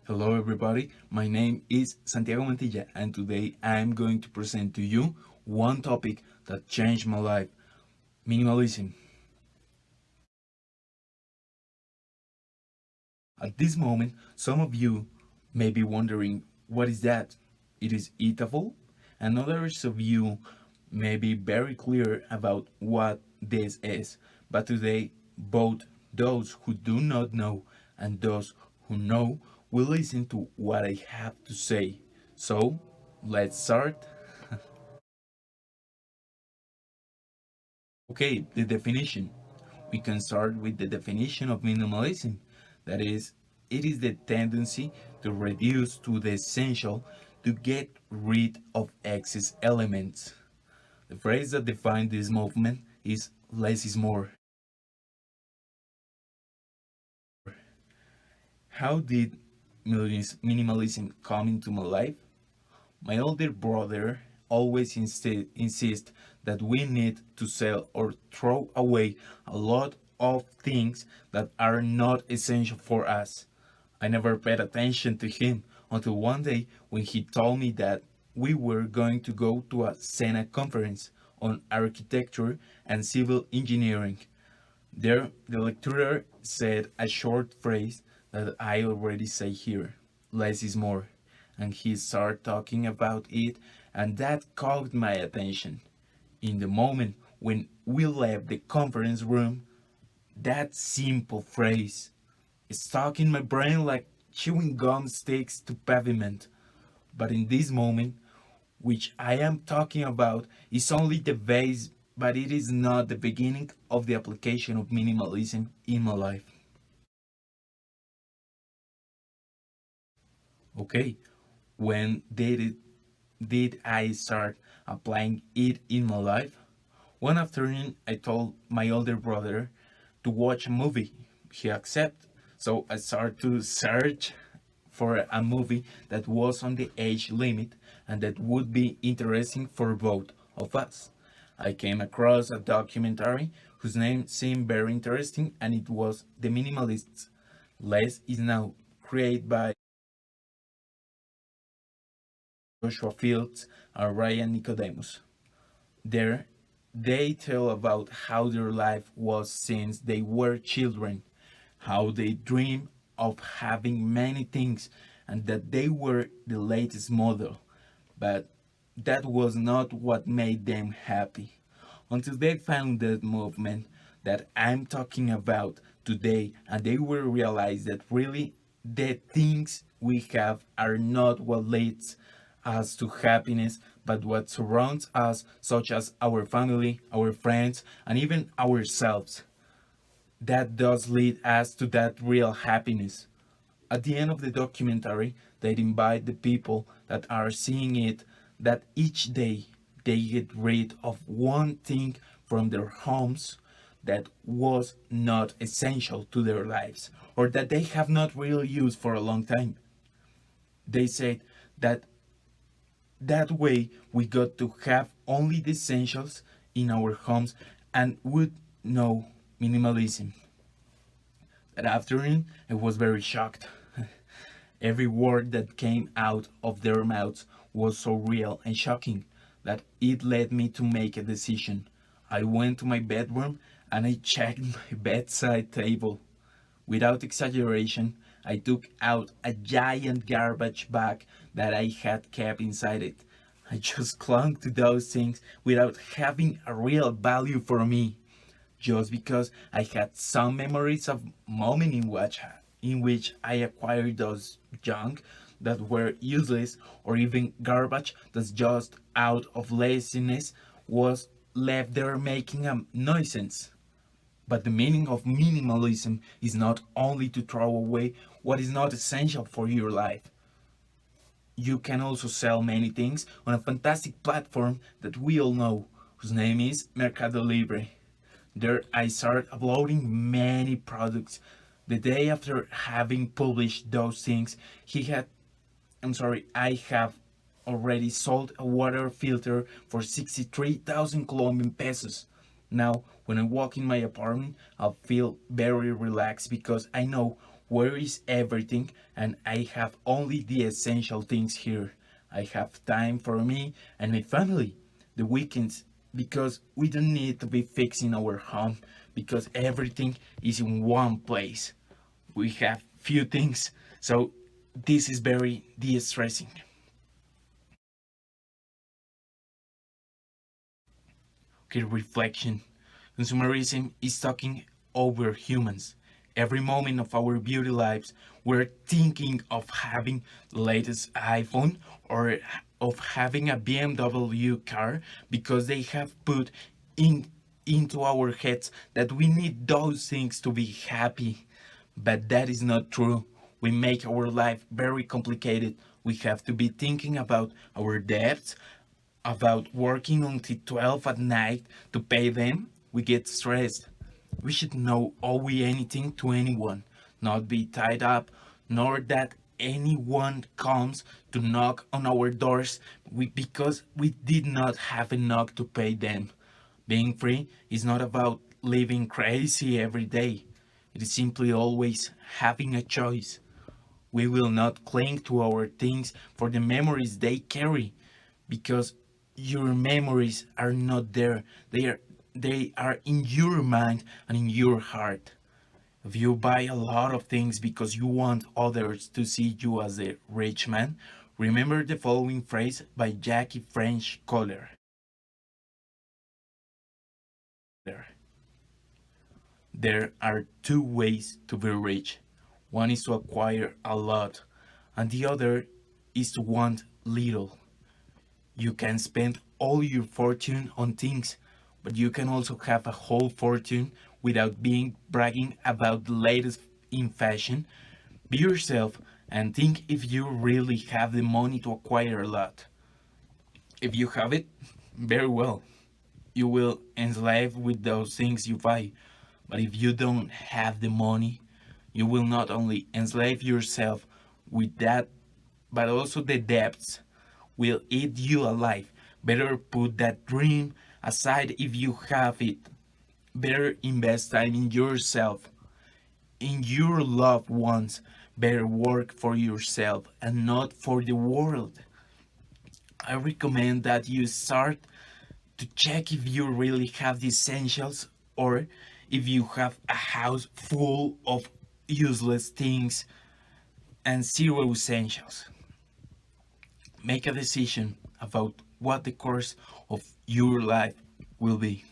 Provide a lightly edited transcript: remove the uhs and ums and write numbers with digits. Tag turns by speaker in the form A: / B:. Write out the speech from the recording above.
A: Hello, everybody. My name is Santiago Mantilla, and today I am going to present to you one topic that changed my life: minimalism. At this moment, some of you may be wondering, what is that? It is eatable? And others of you may be very clear about what this is. But today, both those who do not know and those who know will listen to what I have to say. So, let's start. Okay, the definition. We can start with the definition of minimalism. That is, it is the tendency to reduce to the essential, to get rid of excess elements. The phrase that defines this movement is less is more. How did minimalism come into my life? My older brother always insist that we need to sell or throw away a lot of things that are not essential for us. I never paid attention to him until one day when he told me that we were going to go to a Sena conference on architecture and civil engineering. There, the lecturer said a short phrase that I already say here: less is more. And he started talking about it, and that caught my attention. In the moment when we left the conference room, that simple phrase stuck in my brain like chewing gum sticks to pavement. But in this moment, which I am talking about, is only the base, but it is not the beginning of the application of minimalism in my life. Okay, when did I start applying it in my life? One afternoon, I told my older brother to watch a movie. He accepted. So I started to search for a movie that was on the age limit and that would be interesting for both of us. I came across a documentary whose name seemed very interesting, and it was The Minimalists. Less is Now, created by Joshua Fields and Ryan Nicodemus. There, they tell about how their life was since they were children, how they dream of having many things, and that they were the latest model. But that was not what made them happy. Until they found that movement that I'm talking about today, and they will realize that really the things we have are not what leads us to happiness, but what surrounds us, such as our family, our friends, and even ourselves. That does lead us to that real happiness. At the end of the documentary, they invite the people that are seeing it that each day they get rid of one thing from their homes that was not essential to their lives or that they have not really used for a long time. They said that that way we got to have only the essentials in our homes and would know minimalism. That afternoon, I was very shocked. Every word that came out of their mouths was so real and shocking that it led me to make a decision. I went to my bedroom and I checked my bedside table. Without exaggeration, I took out a giant garbage bag that I had kept inside it. I just clung to those things without having a real value for me, just because I had some memories of moment in which I acquired those junk that were useless or even garbage that's just out of laziness was left there making a nuisance. But the meaning of minimalism is not only to throw away what is not essential for your life. You can also sell many things on a fantastic platform that we all know, whose name is Mercado Libre. There I started uploading many products. The day after having published those things, I have already sold a water filter for 63,000 Colombian pesos. Now, when I walk in my apartment, I feel very relaxed because I know Where is everything? And I have only the essential things here. I have time for me and my family, the weekends, because we don't need to be fixing our home because everything is in one place. We have few things, so this is very de-stressing. Okay, reflection. Consumerism is talking over humans. Every moment of our beauty lives, we're thinking of having the latest iPhone or of having a BMW car because they have put in into our heads that we need those things to be happy. But that is not true. We make our life very complicated. We have to be thinking about our debts, about working until 12 at night to pay them. We get stressed. We should not owe anything to anyone, not be tied up, nor that anyone comes to knock on our doors because we did not have enough to pay them. Being free is not about living crazy every day. It is simply always having a choice. We will not cling to our things for the memories they carry because your memories are not there. They are in your mind and in your heart. If you buy a lot of things because you want others to see you as a rich man, remember the following phrase by Jackie French Kohler. There are two ways to be rich. One is to acquire a lot, and the other is to want little. You can spend all your fortune on things, but you can also have a whole fortune without being bragging about the latest in fashion. Be yourself and think if you really have the money to acquire a lot. If you have it, very well. You will enslave with those things you buy. But if you don't have the money, you will not only enslave yourself with that, but also the debts will eat you alive. Better put that dream aside if you have it. Better invest time in yourself, in your loved ones. Better work for yourself and not for the world. I recommend that you start to check if you really have the essentials or if you have a house full of useless things and zero essentials. Make a decision about what the course of your life will be.